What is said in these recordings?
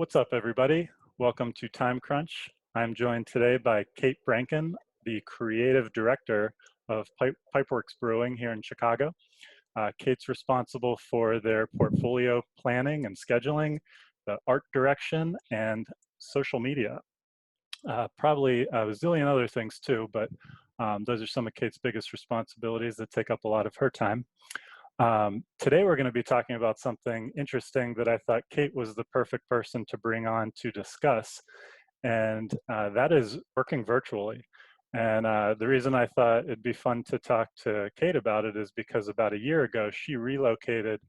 What's up, everybody? Welcome to Time Crunch. I'm joined today by Kate Brankin, the creative director of Pipeworks Brewing here in Chicago. Kate's responsible for their portfolio planning and scheduling, the art direction, and social media. Probably a zillion other things too, but those are some of Kate's biggest responsibilities that take up a lot of her time. Today we're going to be talking about something interesting that I thought Kate was the perfect person to bring on to discuss, and that is working virtually. And the reason I thought it'd be fun to talk to Kate about it is because about a year ago, she relocated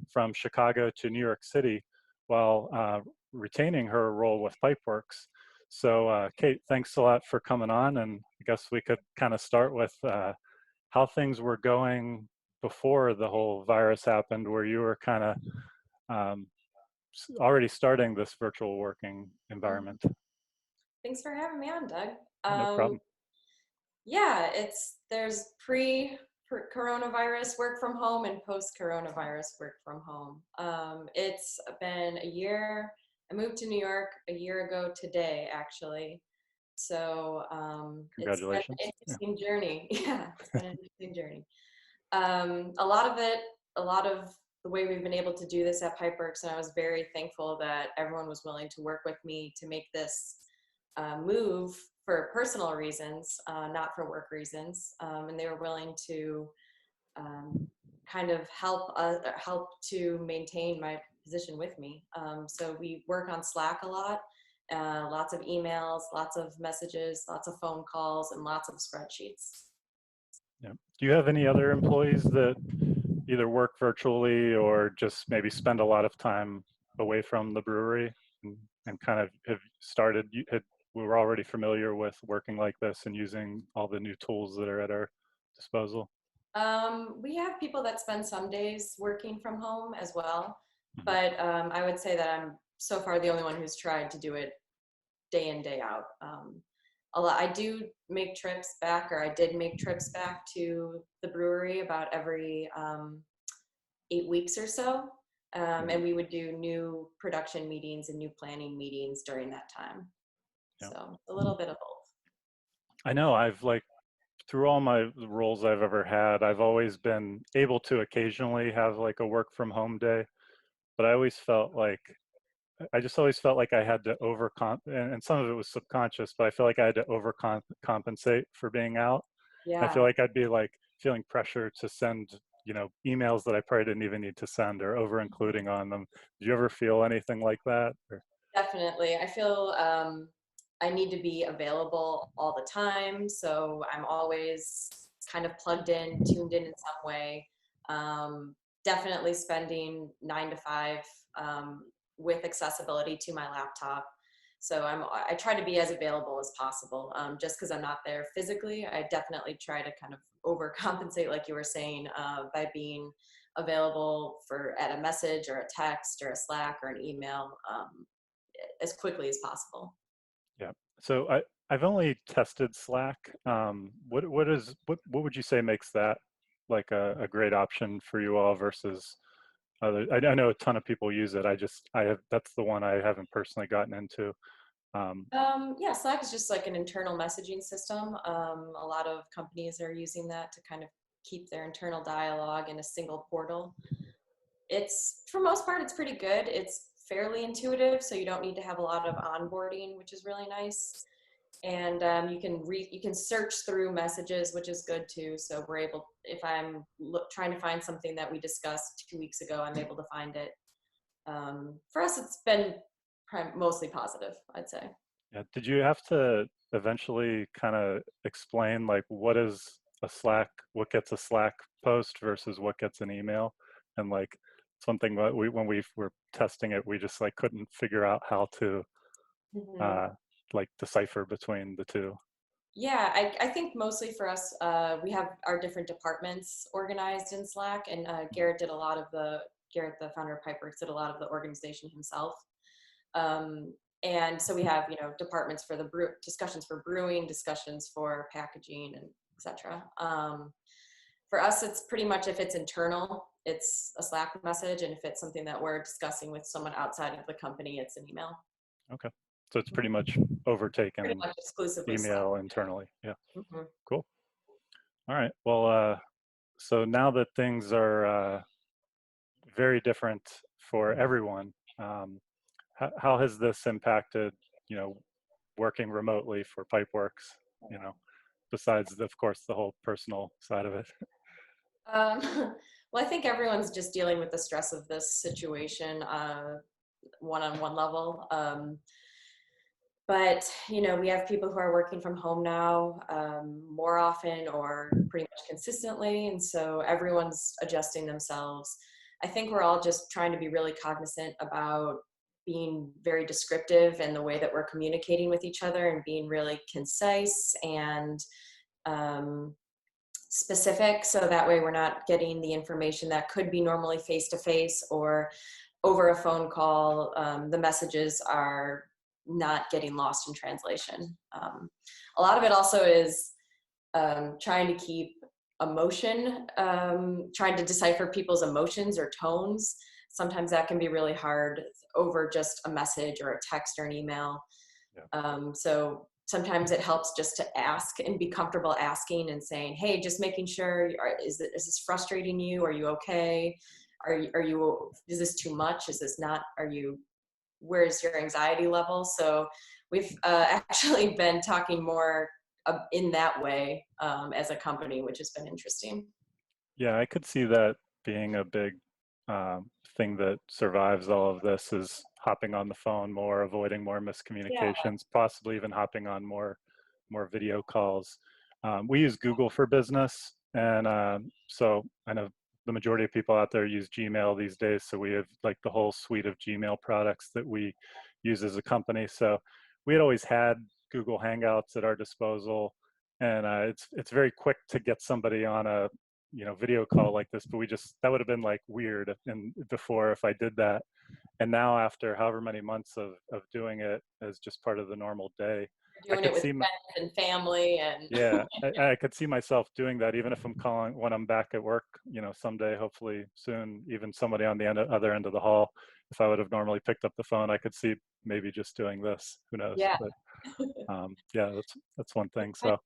from Chicago to New York City while retaining her role with Pipeworks. So Kate, thanks a lot for coming on, and I guess we could kind of start with how things were going before the whole virus happened, where you were kind of um, already starting this virtual working environment. Thanks for having me on, Doug. No problem. Yeah, there's coronavirus work from home and post-coronavirus work from home. It's been a year. I moved to New York a year ago today, actually. So it's been an Congratulations. Yeah. interesting journey. Yeah, it's been an interesting journey. A lot of it, a lot of the way we've been able to do this at Pipeworks, and I was very thankful that everyone was willing to work with me to make this move for personal reasons, not for work reasons, and they were willing to um, kind of help to maintain my position with me. So we work on Slack a lot, lots of emails, lots of messages, lots of phone calls, and lots of spreadsheets. Yeah. Do you have any other employees that either work virtually or just maybe spend a lot of time away from the brewery and kind of have started, we were already familiar with working like this and using all the new tools that are at our disposal? We have people that spend some days working from home as well, Mhm. but I would say that I'm so far the only one who's tried to do it day in, day out. I do make trips back, or I did make trips back to the brewery about every 8 weeks or so. Mhm. And we would do new production meetings and new planning meetings during that time. Yeah. So a little bit of both. I know I've like through all my roles I've ever had, I've always been able to occasionally have like a work from home day, but I always felt like I just always felt like I had to and some of it was subconscious, but I feel like I had to overcompensate for being out. I feel Yeah. like I'd be like feeling pressure to send, emails that I probably didn't even need to send or over including on them. Did you ever feel anything like that? Or, Definitely. I feel I need to be available all the time. So I'm always kind of plugged in, tuned in some way. Definitely spending 9 to 5 with accessibility to my laptop. So I try to be as available as possible. Just because I'm not there physically, I definitely try to kind of overcompensate, like you were saying, by being available for at a message or a text or a Slack or an email. As quickly as possible. yeah. So I've only tested Slack. What would you say makes that like a great option for you all versus other? I know a ton of people use it. I have that's the one I haven't personally gotten into. Um, Yeah, Slack is just like an internal messaging system. A lot of companies are using that to kind of keep their internal dialogue in a single portal. It's, for most part, it's pretty good. It's fairly intuitive, so you don't need to have a lot of onboarding, which is really nice. And you can search through messages, which is good too. So we're able, if I'm trying to find something that we discussed 2 weeks ago, I'm able to find it. For us, it's been mostly positive, I'd say. Yeah. Did you have to eventually kind of explain like what gets a Slack post versus what gets an email? And like something that when we were testing it, we just like couldn't figure out how to Mhm. uh, like decipher between the two. Yeah, I think mostly for us, we have our different departments organized in Slack, and Mhm. Garrett, the founder of Pipeworks, did a lot of the organization himself. Um, and so we have, departments for the discussions for brewing, discussions for packaging, and etc. For us, it's pretty much, if it's internal, it's a Slack message, and if it's something that we're discussing with someone outside of the company, it's an email. Okay. So it's pretty Mhm. much Pretty overtaken much exclusively Slack. email internally. Yeah. Mhm. Cool. All right. Well, so now that things are very different for everyone, um, how has this impacted, you know, working remotely for Pipeworks, you know, besides, of course, the whole personal side of it? Um, well, I think everyone's just dealing with the stress of this situation, one-on-one level. But we have people who are working from home now, more often or pretty much consistently, and so everyone's adjusting themselves. I think we're all just trying to be really cognizant about being very descriptive in the way that we're communicating with each other and being really concise and um, specific, so that way we're not getting the information that could be normally face to face or over a phone call. The messages are not getting lost in translation. A lot of it also is trying to keep emotion, trying to decipher people's emotions or tones. Sometimes that can be really hard over just a message or a text or an email. Yeah. So sometimes it helps just to ask and be comfortable asking and saying, "Hey, just making sure, is this frustrating you? Are you okay? Is this too much? Is this not, where's your anxiety level?" So we've actually been talking more in that way as a company, which has been interesting. Yeah, I could see that being a big thing that survives all of this is hopping on the phone more, avoiding more Yeah. miscommunications, possibly even hopping on more video calls. We use Google for Business, and so I know the majority of people out there use Gmail these days. So we have like the whole suite of Gmail products that we use as a company. So we had always had Google Hangouts at our disposal, and it's very quick to get somebody on a video call like this, but that would have been like weird and before if I did that. And now after however many months of doing it as just part of the normal day, I Doing it could with see friends and family and yeah, I could see myself doing that even if I'm calling when I'm back at work, someday, hopefully soon, even somebody on the other end of the hall. If I would have normally picked up the phone, I could see maybe just doing this, who knows, yeah. but yeah, that's one thing. So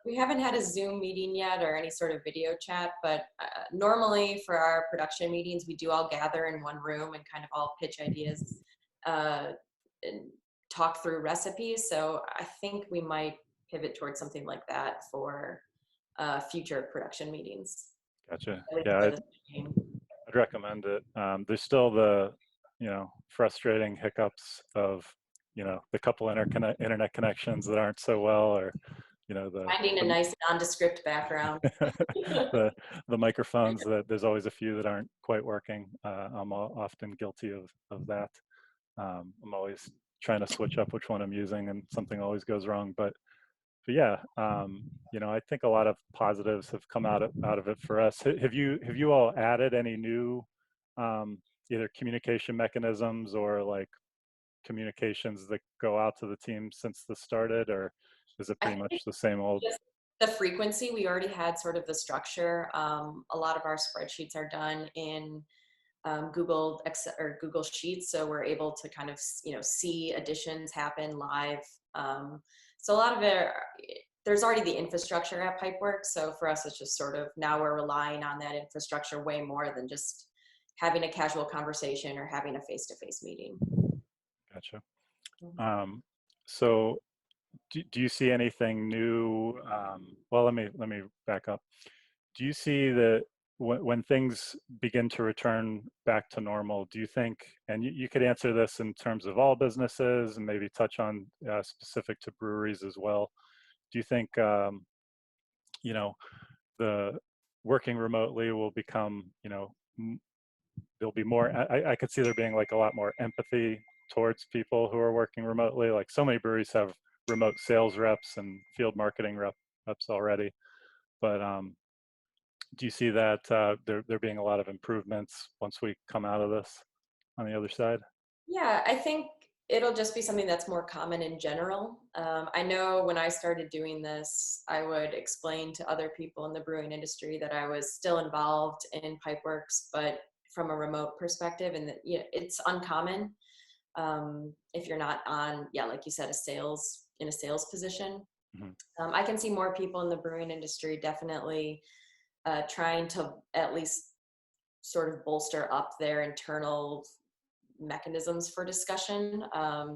We haven't had a Zoom meeting yet or any sort of video chat, but normally for our production meetings, we do all gather in one room and kind of all pitch ideas uh, and talk through recipes. So I think we might pivot towards something like that for future production meetings. gotcha. At least Yeah, that is the aim. I'd recommend it. There's still the, frustrating hiccups of, the couple internet connections that aren't so well, or, the Finding a the nice nondescript background. the, the microphones that there's always a few that aren't quite working. I'm often guilty of that. I'm always trying to switch up which one I'm using, and something always goes wrong. But yeah, I think a lot of positives have come out of it for us. Have you all added any new um, either communication mechanisms or like communications that go out to the team since this started, or is it I pretty think much the same old? just the frequency, we already had sort of the structure. A lot of our spreadsheets are done in Google Excel or Google Sheets, so we're able to kind of see additions happen live. So a lot of it, there's already the infrastructure at Pipeworks. So for us, it's just sort of now we're relying on that infrastructure way more than just having a casual conversation or having a face-to-face meeting. Gotcha. Mhm. Um, so do you see anything new? Well, let me back up. Do you see that when things begin to return back to normal, do you think, and you could answer this in terms of all businesses and maybe touch on specific to breweries as well. Do you think, you know, the working remotely will become, there'll be more, I could see there being like a lot more empathy towards people who are working remotely. Like so many breweries have remote sales reps and field marketing reps already. But do you see that there being a lot of improvements once we come out of this on the other side? Yeah, I think it'll just be something that's more common in general. I know when I started doing this, I would explain to other people in the brewing industry that I was still involved in Pipeworks, but from a remote perspective, and that it's uncommon. if you're not on, yeah, like you said, in a sales position. Mhm. I can see more people in the brewing industry definitely trying to at least sort of bolster up their internal mechanisms for discussion.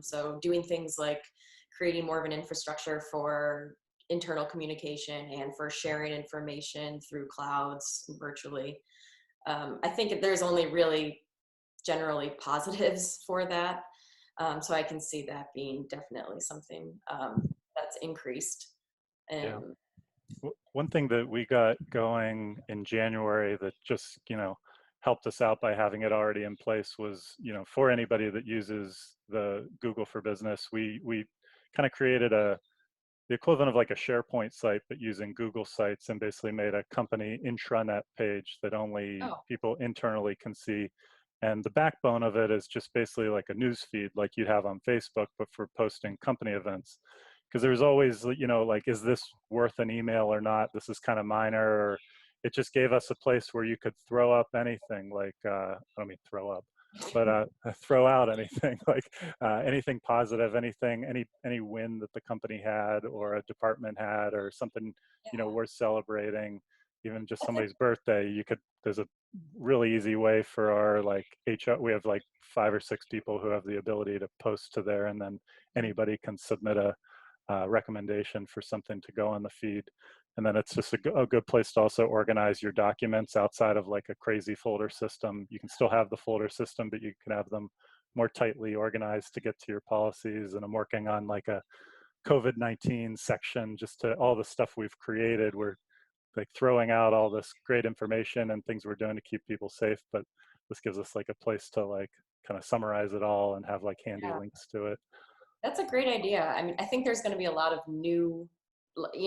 So doing things like creating more of an infrastructure for internal communication and for sharing information through clouds virtually. I think there's only really generally positives for that. So I can see that being definitely something that's increased. Yeah. And One thing that we got going in January that just, helped us out by having it already in place was, for anybody that uses the Google for Business, we kind of created the equivalent of like a SharePoint site, but using Google Sites, and basically made a company intranet page that only oh, people internally can see. And the backbone of it is just basically like a news feed like you'd have on Facebook, but for posting company events. Because there's always, like, is this worth an email or not? This is kind of minor. Or it just gave us a place where you could throw up anything, like, I don't mean throw up, but throw out anything, like anything positive, any win that the company had or a department had or something, yeah, worth celebrating, even just that's a somebody's birthday. There's a really easy way for our like HR. We have like 5 or 6 people who have the ability to post to there, and then anybody can submit a recommendation for something to go on the feed. And then it's just a good place to also organize your documents outside of like a crazy folder system. You can still have the folder system, but you can have them more tightly organized to get to your policies. And I'm working on like a COVID-19 section, just to all the stuff we've created. We're like throwing out all this great information and things we're doing to keep people safe, but this gives us like a place to like kind of summarize it all and have like handy yeah. links to it. That's a great idea. I mean, I think there's going to be a lot of new,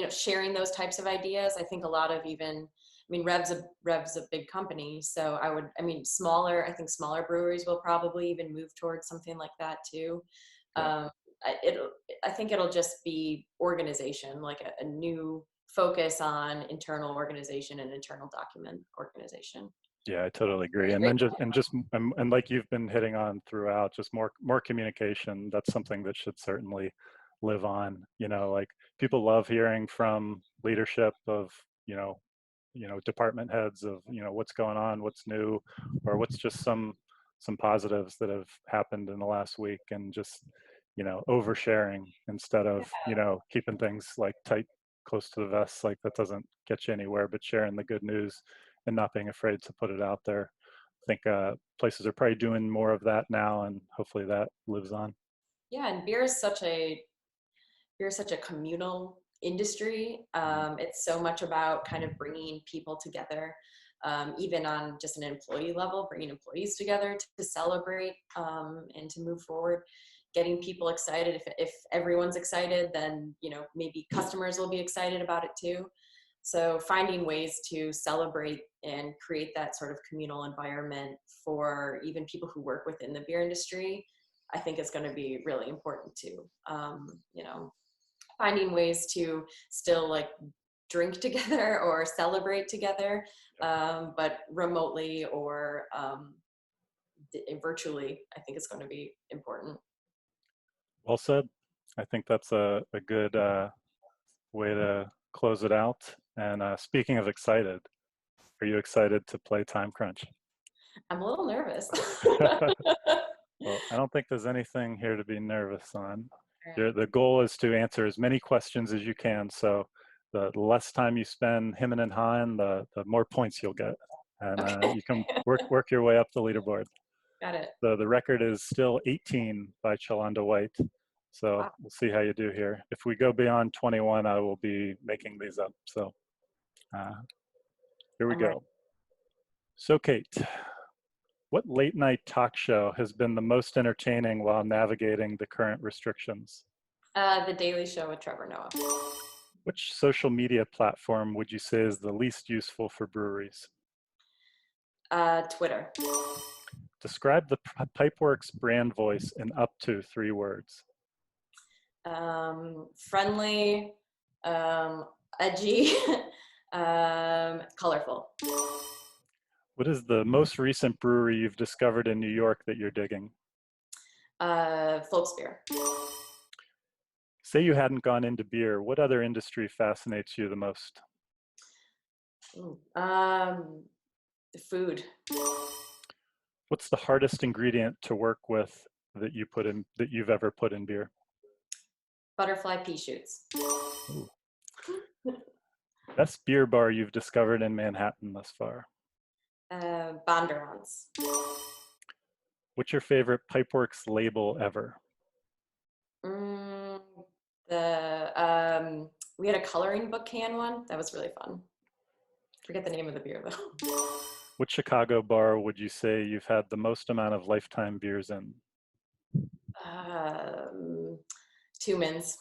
sharing those types of ideas. I think a lot of even, I mean, Rev's a big company, so I think smaller breweries will probably even move towards something like that too. Yeah. Um, I think it'll just be organization, like a new focus on internal organization and internal document organization. Yeah, I totally agree. Great, And great. then and like you've been hitting on throughout, just more communication. That's something that should certainly live on. Like people love hearing from leadership of, department heads of, what's going on, what's new, or what's just some positives that have happened in the last week, and just, oversharing instead of, keeping things like tight, close to the vest. Like that doesn't get you anywhere, but sharing the good news and not being afraid to put it out there. I think places are probably doing more of that now, and hopefully that lives on. Yeah, and beer is such a communal industry. Mhm. It's so much about kind of bringing people together, even on just an employee level, bringing employees together to celebrate and to move forward. Getting people excited. If everyone's excited, then maybe customers will be excited about it too. So finding ways to celebrate and create that sort of communal environment for even people who work within the beer industry, I think is going to be really important too. Finding ways to still like drink together or celebrate together, but remotely or virtually, I think is going to be important. Well said. I think that's a good way to close it out. And speaking of excited, are you excited to play Time Crunch? I'm a little nervous. Well, I don't think there's anything here to be nervous on. Right. The goal is to answer as many questions as you can. So the less time you spend hemming and hawing, the more points you'll get. And Okay. you can work your way up the leaderboard. Got it. The record is still 18 by Chalanda White. So Wow. we'll see how you do here. If we go beyond 21, I will be making these up. So uh, here we I'm ready. go. So Kate, what late night talk show has been the most entertaining while navigating the current restrictions? The Daily Show with Trevor Noah. Which social media platform would you say is the least useful for breweries? Twitter. Describe the Pipeworks brand voice in up to 3 words. Friendly, edgy, colorful. What is the most recent brewery you've discovered in New York that you're digging? Folksbier. Say you hadn't gone into beer, what other industry fascinates you the most? Ooh, food. What's the hardest ingredient to work with that you've ever put in beer? Butterfly pea shoots. Ooh. Best beer bar you've discovered in Manhattan thus far? Bondurants. What's your favorite Pipeworks label ever? Mm, we had a coloring book can one. That was really fun. Forget the name of the beer though. What Chicago bar would you say you've had the most amount of lifetime beers in? Um, Two Mins.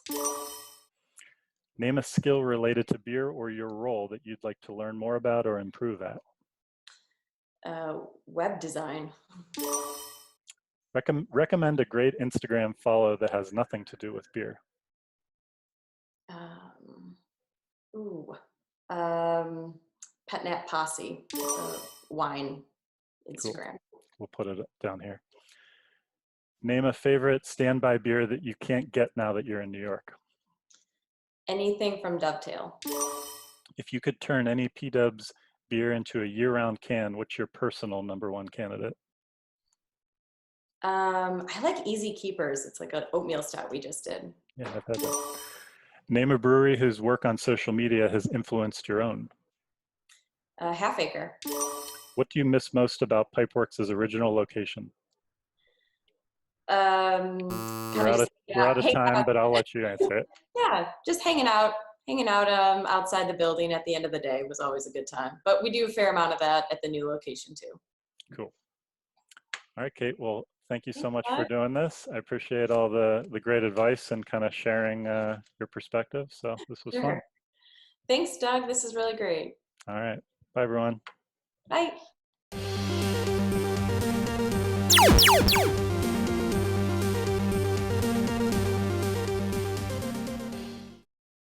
Name a skill related to beer or your role that you'd like to learn more about or improve at. Web design. Recommend a great Instagram follow that has nothing to do with beer. Um, ooh. Um, Pet Nat Posse. Wine Cool. Instagram. We'll put it down here. Name a favorite standby beer that you can't get now that you're in New York. Anything from Dovetail. If you could turn any P-Dubs beer into a year-round can, what's your personal #1 candidate? I like Easy Keepers. It's like an oatmeal stout we just did. Yeah, I've had that. Name a brewery whose work on social media has influenced your own. Half Acre. What do you miss most about Pipeworks' original location? Kind of just We're out of hang time, out. but I'll let you answer it. Yeah, just hanging out outside the building at the end of the day was always a good time. But we do a fair amount of that at the new location too. Cool. All right, Kate. Well, thank you so Thanks, much for Doug. doing this. I appreciate all the great advice and kind of sharing your perspective. So this was fun. Sure. Thanks, Doug. This is really great. All right. Bye, everyone. Bye.